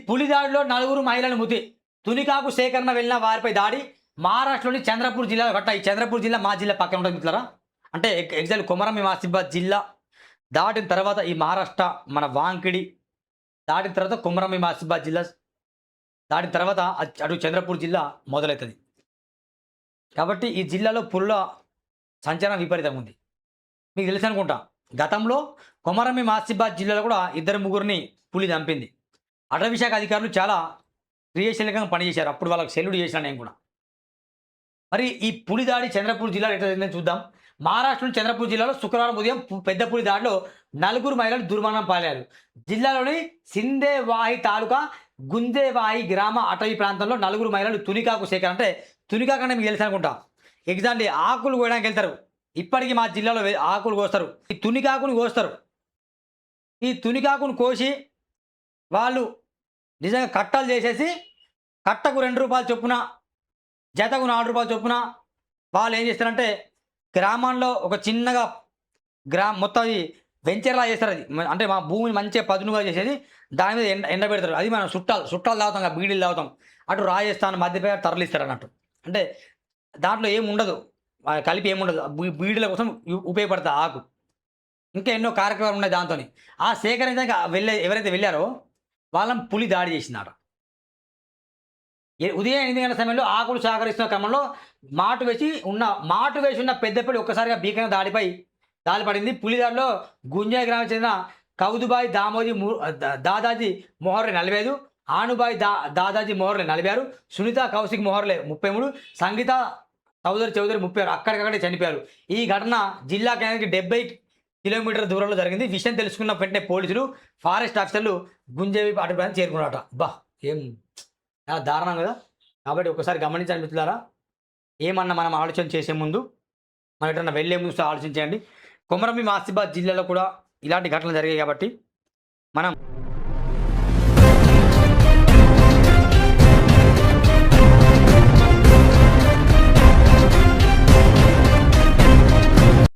పులి దాడిలో 4 మహిళలు మృతి. తునికాకు సేకరణ వెళ్ళిన వారిపై దాడి. మహారాష్ట్రలోని చంద్రపూర్ జిల్లాలో ఘటన. ఈ చంద్రపూర్ జిల్లా మా జిల్లా పక్కన ఉంటుంది మిత్రులారా. అంటే ఎగ్జాక్ట్ కొమరం ఆసిఫాబాద్ జిల్లా దాటిన తర్వాత ఈ మహారాష్ట్ర మన వాంకిడి దాటిన తర్వాత కొమరం ఆసిఫాబాద్ జిల్లా దాటిన తర్వాత అటు చంద్రపూర్ జిల్లా మొదలవుతుంది. కాబట్టి ఈ జిల్లాలో పులుల సంచలనం విపరీతంగా ఉంది. మీకు తెలుసు అనుకుంటా, గతంలో కొమరం ఆసిఫాబాద్ జిల్లాలో కూడా 2-3 పులి చంపింది. అటవీ శాఖ అధికారులు చాలా క్రియాశీలకంగా పనిచేశారు. అప్పుడు వాళ్ళకి సెల్యూట్ చేశాను నేను కూడా. మరి ఈ పులి దాడి చంద్రపూర్ జిల్లాలో ఎట్లా జరిగిందని చూద్దాం. మహారాష్ట్రలోని చంద్రపూర్ జిల్లాలో శుక్రవారం ఉదయం పెద్ద పులి దాడిలో 4 మహిళలు దుర్మరణం పాలయ్యారు. జిల్లాలోని సిందేవాహి తాలూకా గుందేవాహి గ్రామ అటవీ ప్రాంతంలో 4 మహిళలు తునికాకు సేకరణ, అంటే తునికాకు అంటే మీకు తెలుసు అనుకుంటా, ఎగ్జాక్ట్లీ ఆకులు కోయడానికి వెళ్తారు. ఇప్పటికీ మా జిల్లాలో ఆకులు కోస్తారు. ఈ తునికాకుని కోస్తారు. ఈ తునికాకును కోసి వాళ్ళు నిజంగా కట్టలు చేసేసి కట్టకు ₹2 చొప్పున, జతకు ₹4 చొప్పున వాళ్ళు ఏం చేస్తారంటే గ్రామంలో ఒక చిన్నగా మొత్తం అది వెంచర్లా చేస్తారు. అది అంటే మా భూమిని మంచిగా పదునుగా చేసేది, దాని మీద ఎండబెడతారు. అది మనం చుట్టాలు తాగుతాం కదా, బీడీలు తాగుతాం. అటు రాజస్థాన్ మధ్యప్రదేశ్ తరలిస్తారు అన్నట్టు. అంటే దాంట్లో ఏముండదు, కలిపి ఏముండదు, బీడీల కోసం ఉపయోగపడుతుంది ఆకు. ఇంకా ఎన్నో కార్యక్రమాలు ఉన్నాయి దాంతో. ఆ సేకరించడానికి ఎవరైతే వెళ్ళారో వాళ్ళని పులి దాడి చేసిందట. ఉదయం 8 గంటల సమయంలో ఆకులు సేకరిస్తున్న క్రమంలో మాటు వేసి ఉన్న పెద్ద పులి ఒక్కసారిగా భీకరమైన దాడి పడింది. పులి దాడిలో గుంజాయి గ్రామానికి చెందిన కౌదుబాయి దాదాజీ మొహర్లే 45, ఆనుబాయి దాదాజీ మొహర్లే 46, సునీత కౌశిక్ మొహర్లే 33, సంగీత చౌదరి 36 అక్కడికక్కడే చనిపోయారు. ఈ ఘటన జిల్లా కేంద్రానికి 70 కిలోమీటర్ల దూరంలో జరిగింది. విషయం తెలుసుకున్న వెంటనే పోలీసులు, ఫారెస్ట్ ఆఫీసర్లు గుంజేవి అటు ప్రాంతం చేరుకున్నారట. ఏం దారుణం కదా. కాబట్టి ఒకసారి గమనించండి మిత్రులారా, ఏమన్నా మనం ఆలోచన చేసే ముందు, మనం ఎటన్నా వెళ్ళే ముందు ఆలోచించండి. కొమరం ఆసిఫాబాద్ జిల్లాలో కూడా ఇలాంటి ఘటనలు జరిగాయి కాబట్టి మనం